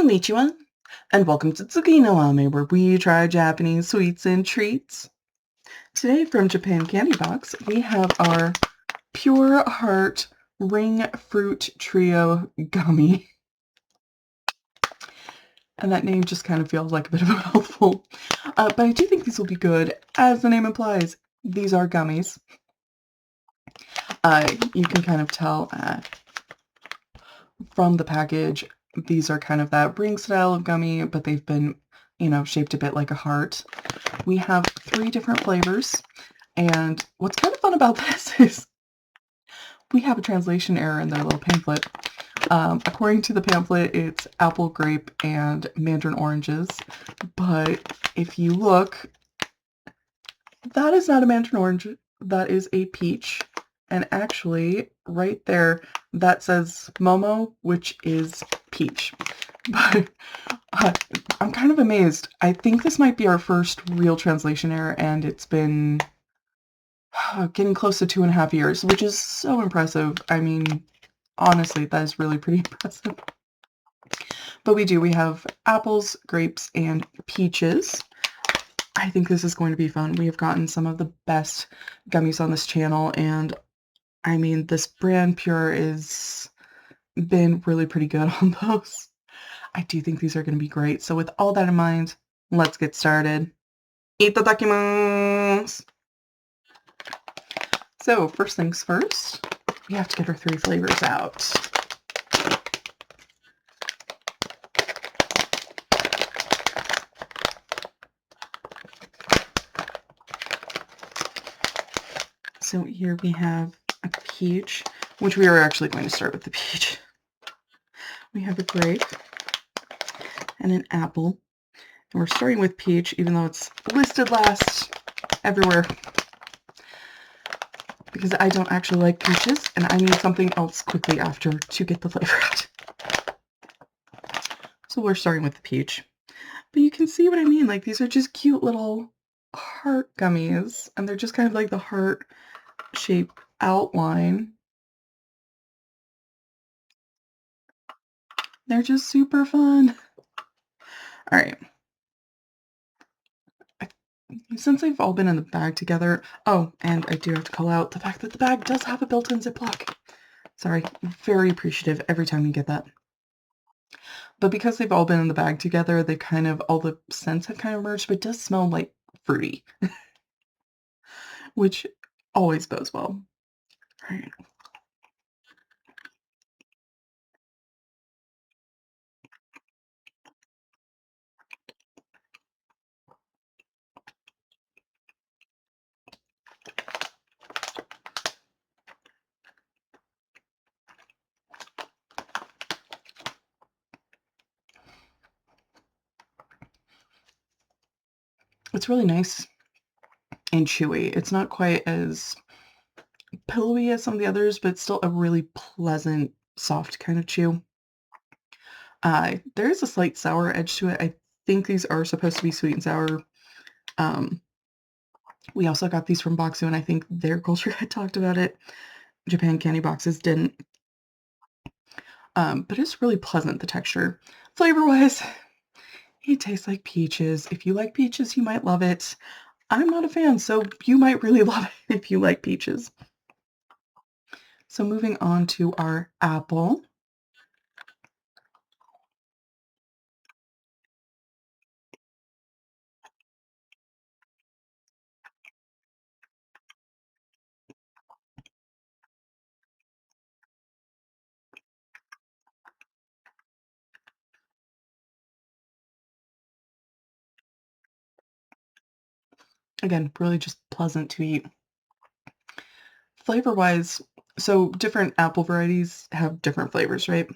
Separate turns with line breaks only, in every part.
Konnichiwa, and welcome to Tsuki no Ame, where we try Japanese sweets and treats. Today from Japan Candy Box, we have our Pure Heart Ring Fruit Trio Gummy. And that name just kind of feels like a bit of a mouthful. But I do think these will be good. As the name implies, these are gummies. You can kind of tell from the package, these are kind of that ring style of gummy, but they've been, shaped a bit like a heart. We have 3 different flavors, and what's kind of fun about this is we have a translation error in their little pamphlet. According to the pamphlet, it's apple, grape, and mandarin oranges, but if you look, that is not a mandarin orange, that is a peach. And actually, right there, that says Momo, which is peach. But I'm kind of amazed. I think this might be our first real translation error, and it's been getting close to 2.5 years, which is so impressive. I mean, honestly, that is really pretty impressive. But we have apples, grapes, and peaches. I think this is going to be fun. We have gotten some of the best gummies on this channel, and I mean, this brand Pure is been really pretty good on those. I do think these are going to be great. So with all that in mind, let's get started. Itadakimasu! So first things first, we have to get our 3 flavors out. So here we have a peach, which we are actually going to start with the peach. We have a grape and an apple. And we're starting with peach, even though it's listed last everywhere. Because I don't actually like peaches, and I need something else quickly after to get the flavor out. So we're starting with the peach. But you can see what I mean. Like, these are just cute little heart gummies, and they're just kind of like the heart shape outline. They're just super fun. All right. Since they've all been in the bag together, oh, and I do have to call out the fact that the bag does have a built-in Ziploc. Sorry, very appreciative every time you get that. But because they've all been in the bag together, they kind of, all the scents have kind of merged, but it does smell like fruity, which always bodes well. All right. It's really nice and chewy. It's not quite as pillowy as some of the others, but it's still a really pleasant, soft kind of chew. There is a slight sour edge to it. I think these are supposed to be sweet and sour. We also got these from Boxu, and I think their culture had talked about it. Japan Candy Boxes didn't. But it's really pleasant, the texture. Flavor-wise, it tastes like peaches. If you like peaches, you might love it. I'm not a fan, so you might really love it if you like peaches. So moving on to our apple. Again, really just pleasant to eat. Flavor-wise, so different apple varieties have different flavors, right?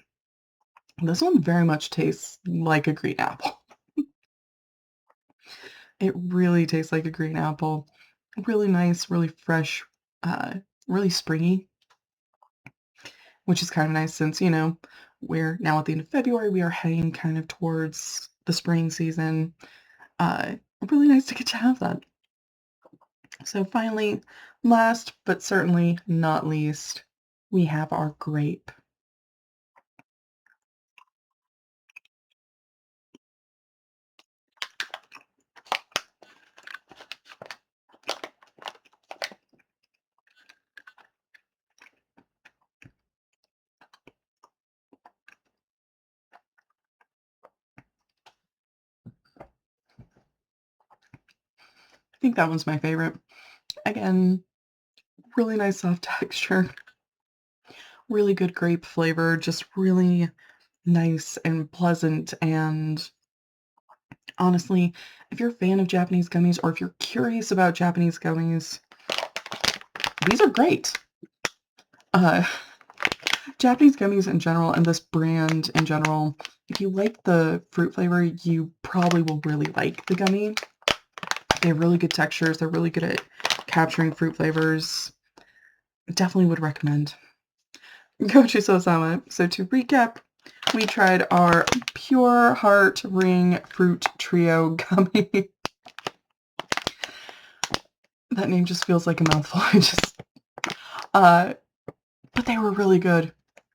This one very much tastes like a green apple. It really tastes like a green apple. Really nice, really fresh, really springy, which is kind of nice since, we're now at the end of February, we are heading kind of towards the spring season. Really nice to get to have that. So finally, last but certainly not least, we have our grape. I think that one's my favorite. Again, really nice soft texture, really good grape flavor, just really nice and pleasant. And honestly, if you're a fan of Japanese gummies or if you're curious about Japanese gummies, these are great. Uh, Japanese gummies in general and this brand in general, if you like the fruit flavor, you probably will really like the gummy. They have really good textures. They're really good at capturing fruit flavors. Definitely would recommend. Gochu-so-sama. So to recap, we tried our Pure Heart Ring Fruit Trio Gummy. That name just feels like a mouthful. But they were really good.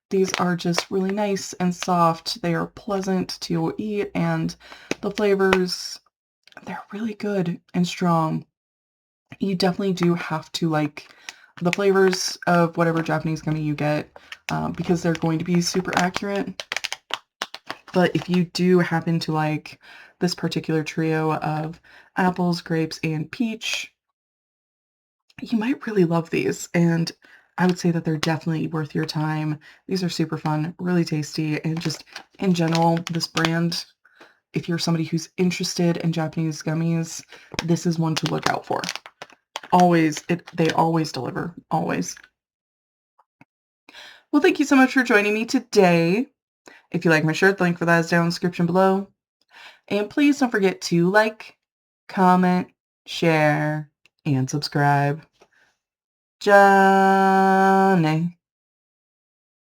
These are just really nice and soft. They are pleasant to eat, and the flavors, they're really good and strong. You definitely do have to like the flavors of whatever Japanese gummy you get because they're going to be super accurate. But if you do happen to like this particular trio of apples, grapes, and peach, you might really love these. And I would say that they're definitely worth your time. These are super fun, really tasty, and just in general, this brand, if you're somebody who's interested in Japanese gummies, this is one to look out for. They always deliver, always. Well, thank you so much for joining me today. If you like my shirt, the link for that is down in the description below. And please don't forget to like, comment, share, and subscribe. Johnny.